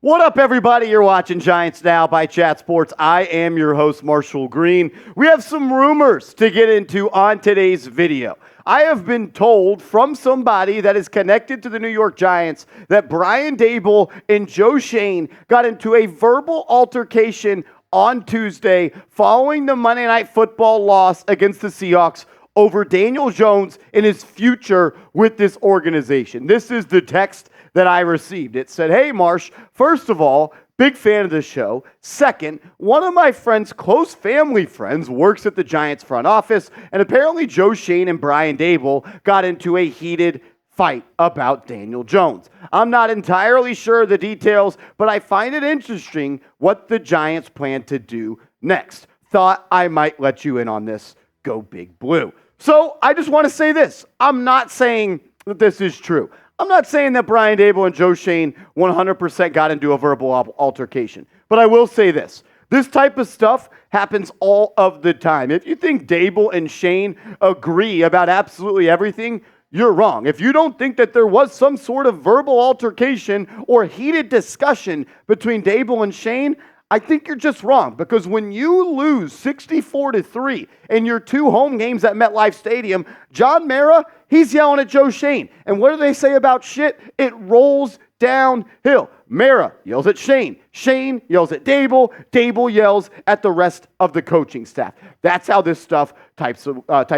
What up, everybody? You're watching Giants Now by Chat Sports. I am your host, Marshall Green. We have some rumors to get into on today's video. I have been told from somebody that is connected to the New York Giants that Brian Daboll and Joe Schoen got into a verbal altercation on Tuesday following the Monday Night Football loss against the Seahawks over Daniel Jones and his future with this organization. This is the text that I received. It said, "Hey, Marsh, first of all, big fan of the show. Second, one of my friend's close family friends works at the Giants front office, and apparently Joe Schoen and Brian Daboll got into a heated fight about Daniel Jones. I'm not entirely sure of the details, but I find it interesting what the Giants plan to do next. Thought I might let you in on this. Go Big Blue." So I just want to say this. I'm not saying that this is true. I'm not saying that Brian Daboll and Joe Schoen 100% got into a verbal altercation. But I will say this. This type of stuff happens all of the time. If you think Daboll and Schoen agree about absolutely everything, you're wrong. If you don't think that there was some sort of verbal altercation or heated discussion between Daboll and Schoen, I think you're just wrong, because when you lose 64-3 in your two home games at MetLife Stadium, John Mara, he's yelling at Joe Schoen. And what do they say about shit? It rolls downhill. Mara yells at Schoen. Schoen yells at Daboll. Daboll yells at the rest of the coaching staff. That's how this type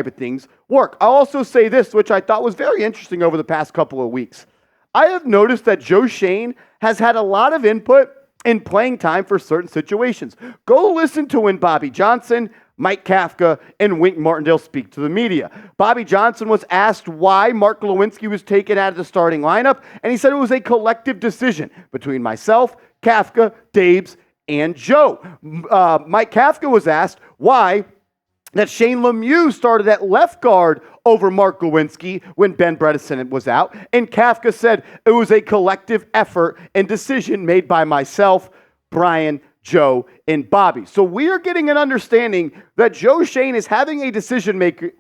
of things work. I'll also say this, which I thought was very interesting over the past couple of weeks. I have noticed that Joe Schoen has had a lot of input in playing time for certain situations. Go listen to when Bobby Johnson, Mike Kafka, and Wink Martindale speak to the media. Bobby Johnson was asked why Mark Lewinsky was taken out of the starting lineup, and he said it was a collective decision between myself, Kafka, Dabes, and Joe. Mike Kafka was asked why that Shane Lemieux started at left guard over Mark Lewinsky when Ben Bredeson was out. And Kafka said it was a collective effort and decision made by myself, Brian, Joe, and Bobby. So we are getting an understanding that Joe Schoen is having a decision-maker,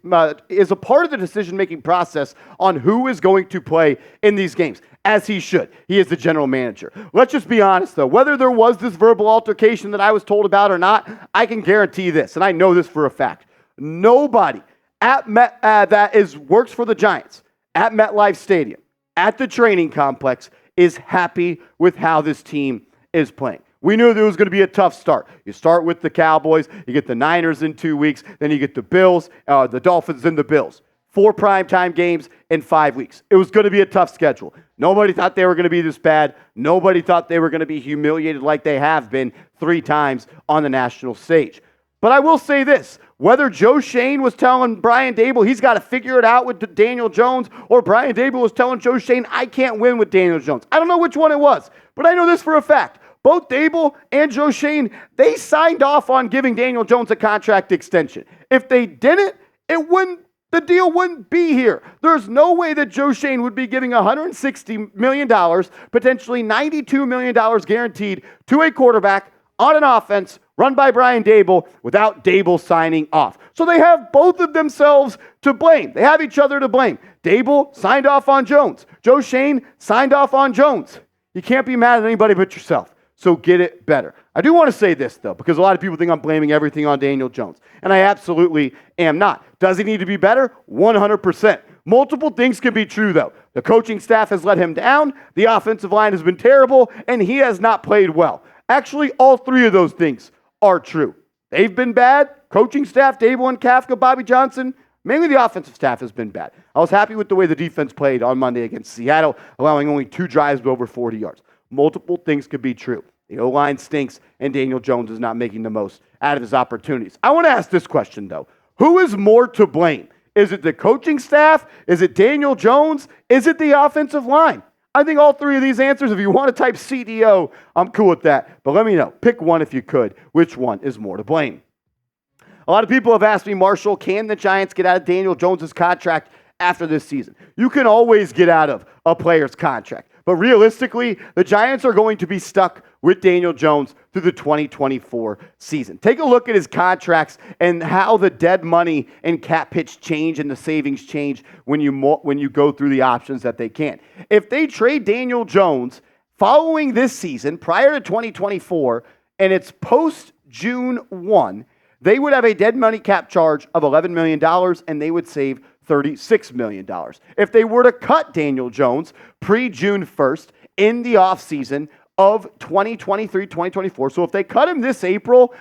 is a part of the decision-making process on who is going to play in these games, as he should. He is the general manager. Let's just be honest, though. Whether there was this verbal altercation that I was told about or not, I can guarantee this, and I know this for a fact. Nobody at works for the Giants at MetLife Stadium, at the training complex, is happy with how this team is playing. We knew there was going to be a tough start. You start with the Cowboys, you get the Niners in 2 weeks, then you get the Bills, the Dolphins, and the Bills. 4 primetime games in 5 weeks. It was going to be a tough schedule. Nobody thought they were going to be this bad. Nobody thought they were going to be humiliated like they have been 3 times on the national stage. But I will say this. Whether Joe Schoen was telling Brian Daboll he's got to figure it out with Daniel Jones, or Brian Daboll was telling Joe Schoen, I can't win with Daniel Jones. I don't know which one it was, but I know this for a fact. Both Daboll and Joe Schoen, they signed off on giving Daniel Jones a contract extension. If they didn't, the deal wouldn't be here. There's no way that Joe Schoen would be giving $160 million, potentially $92 million guaranteed to a quarterback on an offense run by Brian Daboll without Daboll signing off. So they have both of themselves to blame. They have each other to blame. Daboll signed off on Jones. Joe Schoen signed off on Jones. You can't be mad at anybody but yourself. So get it better. I do want to say this, though, because a lot of people think I'm blaming everything on Daniel Jones, and I absolutely am not. Does he need to be better? 100%. Multiple things can be true, though. The coaching staff has let him down, the offensive line has been terrible, and he has not played well. Actually, all 3 of those things are true. They've been bad. Coaching staff, Daboll and Kafka, Bobby Johnson, mainly the offensive staff has been bad. I was happy with the way the defense played on Monday against Seattle, allowing only 2 drives of over 40 yards. Multiple things could be true. The O-line stinks, and Daniel Jones is not making the most out of his opportunities. I want to ask this question, though. Who is more to blame? Is it the coaching staff? Is it Daniel Jones? Is it the offensive line? I think all 3 of these answers, if you want to type CDO, I'm cool with that. But let me know. Pick one if you could. Which one is more to blame? A lot of people have asked me, Marshall, can the Giants get out of Daniel Jones' contract after this season? You can always get out of a player's contract. But realistically, the Giants are going to be stuck with Daniel Jones through the 2024 season. Take a look at his contracts and how the dead money and cap hits change and the savings change when you go through the options that they can. If they trade Daniel Jones Following this season, prior to 2024, and it's post-June 1, they would have a dead money cap charge of $11 million, and they would save $36 million. If they were to cut Daniel Jones pre-June 1st in the offseason of 2023-2024, so if they cut him this April,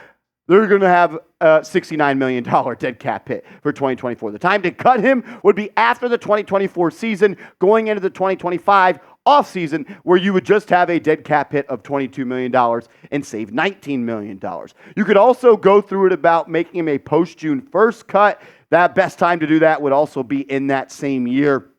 they're going to have a $69 million dead cap hit for 2024. The time to cut him would be after the 2024 season, going into the 2025 offseason, where you would just have a dead cap hit of $22 million and save $19 million. You could also go through it about making him a post-June 1st cut. That best time to do that would also be in that same year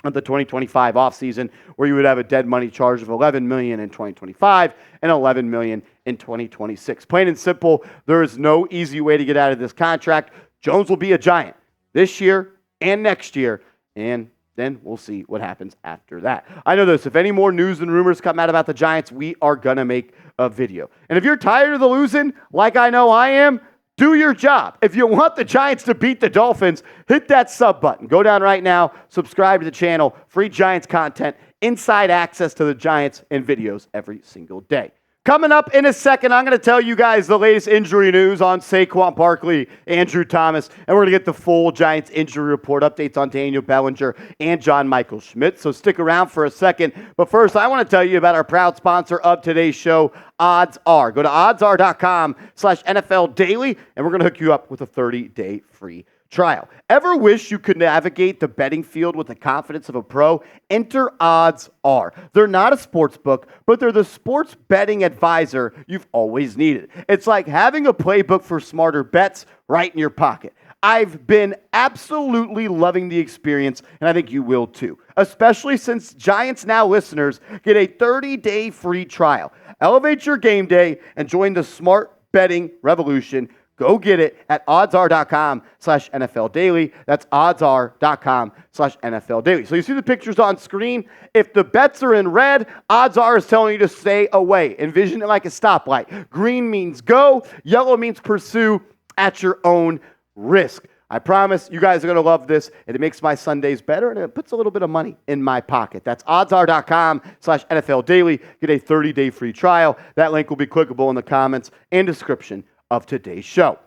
of the 2025 offseason, where you would have a dead money charge of $11 million in 2025 and $11 million in 2026. Plain and simple, there is no easy way to get out of this contract. Jones will be a Giant this year and next year, and then we'll see what happens after that. I know this, if any more news and rumors come out about the Giants, we are going to make a video. And if you're tired of the losing, like I know I am, do your job. If you want the Giants to beat the Dolphins, hit that sub button. Go down right now, subscribe to the channel, free Giants content, inside access to the Giants and videos every single day. Coming up in a second, I'm going to tell you guys the latest injury news on Saquon Barkley, Andrew Thomas, and we're going to get the full Giants injury report, updates on Daniel Bellinger and John Michael Schmidt. So stick around for a second. But first, I want to tell you about our proud sponsor of today's show, Odds Are. Go to oddsr.com/NFL daily, and we're going to hook you up with a 30-day free trial. Ever wish you could navigate the betting field with the confidence of a pro? Enter Odds Are. They're not a sports book, but they're the sports betting advisor you've always needed. It's like having a playbook for smarter bets right in your pocket. I've been absolutely loving the experience, and I think you will too, especially since Giants Now listeners get a 30-day free trial. Elevate your game day and join the smart betting revolution. Go get it at oddsr.com/NFL daily. That's oddsr.com/NFL daily. So you see the pictures on screen. If the bets are in red, Odds Are is telling you to stay away. Envision it like a stoplight. Green means go. Yellow means pursue at your own risk. I promise you guys are going to love this, and it makes my Sundays better, and it puts a little bit of money in my pocket. That's oddsr.com/NFL daily. Get a 30-day free trial. That link will be clickable in the comments and description of today's show.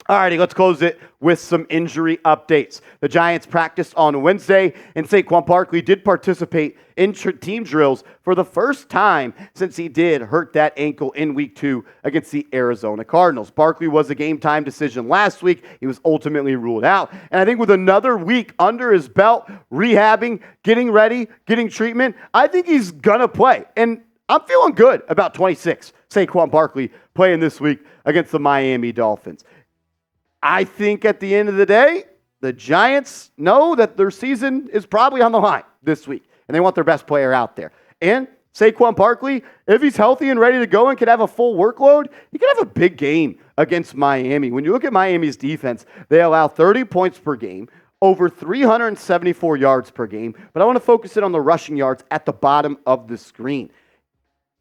Alrighty, let's close it with some injury updates. The Giants practiced on Wednesday, and Saquon Barkley did participate in team drills for the first time since he did hurt that ankle in Week 2 against the Arizona Cardinals. Barkley was a game-time decision last week. He was ultimately ruled out. And I think with another week under his belt, rehabbing, getting ready, getting treatment, I think he's going to play. And I'm feeling good about 26, Saquon Barkley playing this week against the Miami Dolphins. I think at the end of the day, the Giants know that their season is probably on the line this week, and they want their best player out there. And Saquon Barkley, if he's healthy and ready to go and can have a full workload, he can have a big game against Miami. When you look at Miami's defense, they allow 30 points per game, over 374 yards per game, but I want to focus in on the rushing yards at the bottom of the screen.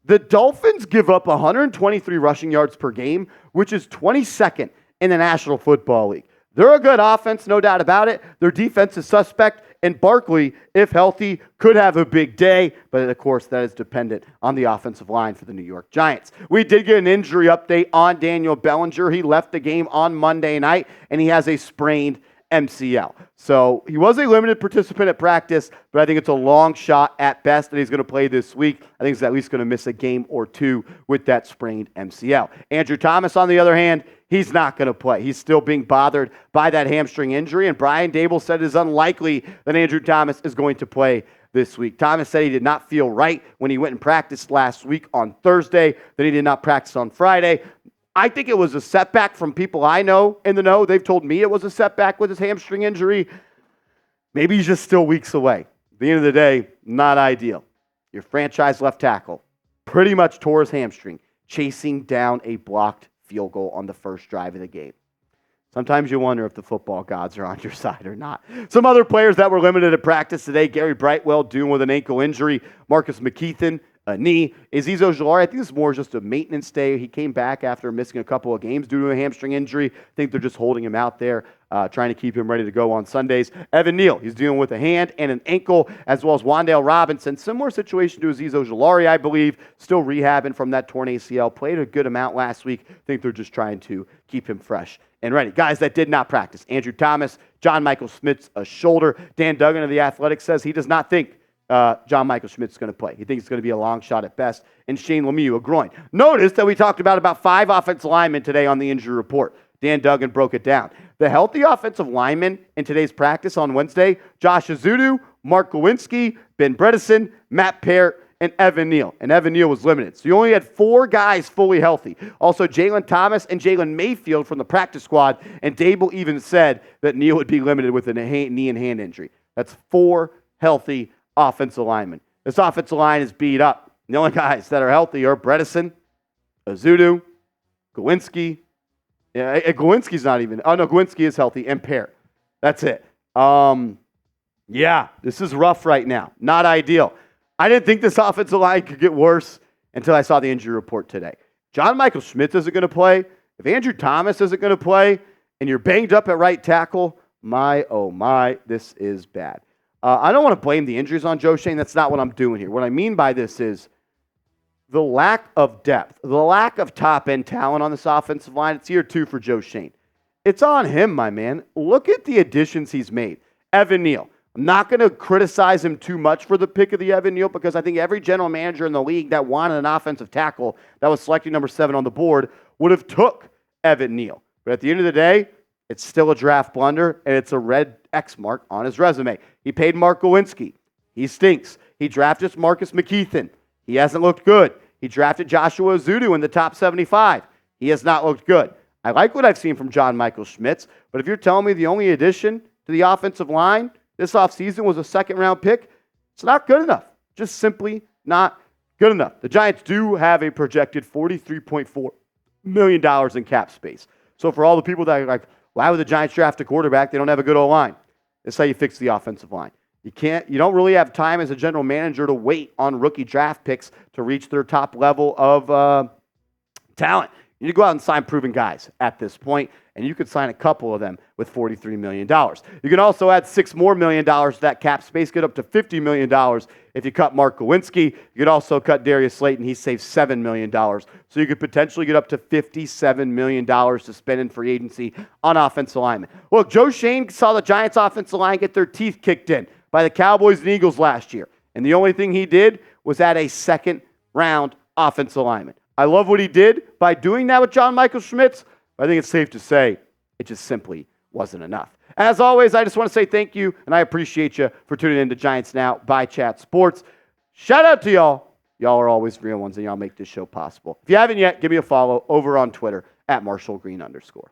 The Dolphins give up 123 rushing yards per game, which is 22nd in the National Football League. They're a good offense, no doubt about it. Their defense is suspect, and Barkley, if healthy, could have a big day, but of course that is dependent on the offensive line for the New York Giants. We did get an injury update on Daniel Bellinger. He left the game on Monday night, and he has a sprained MCL. So he was a limited participant at practice, but I think it's a long shot at best that he's going to play this week. I think he's at least going to miss a game or two with that sprained MCL. Andrew Thomas, on the other hand, he's not going to play. He's still being bothered by that hamstring injury, and Brian Daboll said it is unlikely that Andrew Thomas is going to play this week. Thomas said he did not feel right when he went and practiced last week on Thursday, that he did not practice on Friday. I think it was a setback from people I know in the know. They've told me it was a setback with his hamstring injury. Maybe he's just still weeks away. At the end of the day, not ideal. Your franchise left tackle pretty much tore his hamstring chasing down a blocked field goal on the first drive of the game. Sometimes you wonder if the football gods are on your side or not. Some other players that were limited at practice today: Gary Brightwell dealing with an ankle injury. Marcus McKethan a knee. Azeez Ojulari, I think this is more just a maintenance day. He came back after missing a couple of games due to a hamstring injury. I think they're just holding him out there, trying to keep him ready to go on Sundays. Evan Neal, he's dealing with a hand and an ankle, as well as Wan'Dale Robinson. Similar situation to Azeez Ojulari, I believe. Still rehabbing from that torn ACL. Played a good amount last week. I think they're just trying to keep him fresh and ready. Guys that did not practice: Andrew Thomas, John Michael Schmitz, a shoulder. Dan Duggan of The Athletic says he does not think John Michael Schmitz is going to play. He thinks it's going to be a long shot at best. And Shane Lemieux, a groin. Notice that we talked about 5 offensive linemen today on the injury report. Dan Duggan broke it down. The healthy offensive linemen in today's practice on Wednesday: Josh Azudu, Mark Glowinski, Ben Bredesen, Matt Peart, and Evan Neal. And Evan Neal was limited. So you only had 4 guys fully healthy. Also, Jalen Thomas and Jalen Mayfield from the practice squad. And Daboll even said that Neal would be limited with a knee and hand injury. That's 4 healthy offensive linemen. This offensive line is beat up. The only guys that are healthy are Bredesen, Azudu, Glowinski. Yeah, Glowinski's not even. Oh, no, Glowinski is healthy, and Peart. That's it. Yeah, this is rough right now. Not ideal. I didn't think this offensive line could get worse until I saw the injury report today. John Michael Schmitz isn't going to play. If Andrew Thomas isn't going to play, and you're banged up at right tackle, my, oh my, this is bad. I don't want to blame the injuries on Joe Schoen. That's not what I'm doing here. What I mean by this is the lack of depth, the lack of top-end talent on this offensive line. It's year 2 for Joe Schoen. It's on him, my man. Look at the additions he's made. Evan Neal. I'm not going to criticize him too much for the pick of the Evan Neal, because I think every general manager in the league that wanted an offensive tackle that was selecting number 7 on the board would have took Evan Neal. But at the end of the day, it's still a draft blunder, and it's a red X mark on his resume. He paid Mark Glowinski. He stinks. He drafted Marcus McKeithen. He hasn't looked good. He drafted Joshua Azudu in the top 75. He has not looked good. I like what I've seen from John Michael Schmitz, but if you're telling me the only addition to the offensive line this offseason was a second-round pick, it's not good enough. Just simply not good enough. The Giants do have a projected $43.4 million in cap space. So for all the people that are like, why would the Giants draft a quarterback? They don't have a good O-line. That's how you fix the offensive line. You don't really have time as a general manager to wait on rookie draft picks to reach their top level of talent. You need to go out and sign proven guys at this point, and you could sign a couple of them with $43 million. You can also add $6 more million to that cap space, get up to $50 million if you cut Mark Glowinski. You could also cut Darius Slayton. He saved $7 million. So you could potentially get up to $57 million to spend in free agency on offensive linemen. Look, Joe Schoen saw the Giants' offensive line get their teeth kicked in by the Cowboys and Eagles last year. And the only thing he did was add a second-round offensive lineman. I love what he did by doing that with John Michael Schmitz. I think it's safe to say it just simply wasn't enough. As always, I just want to say thank you, and I appreciate you for tuning in to Giants Now by Chat Sports. Shout out to y'all. Y'all are always real ones, and y'all make this show possible. If you haven't yet, give me a follow over on Twitter at @MarshallGreen_.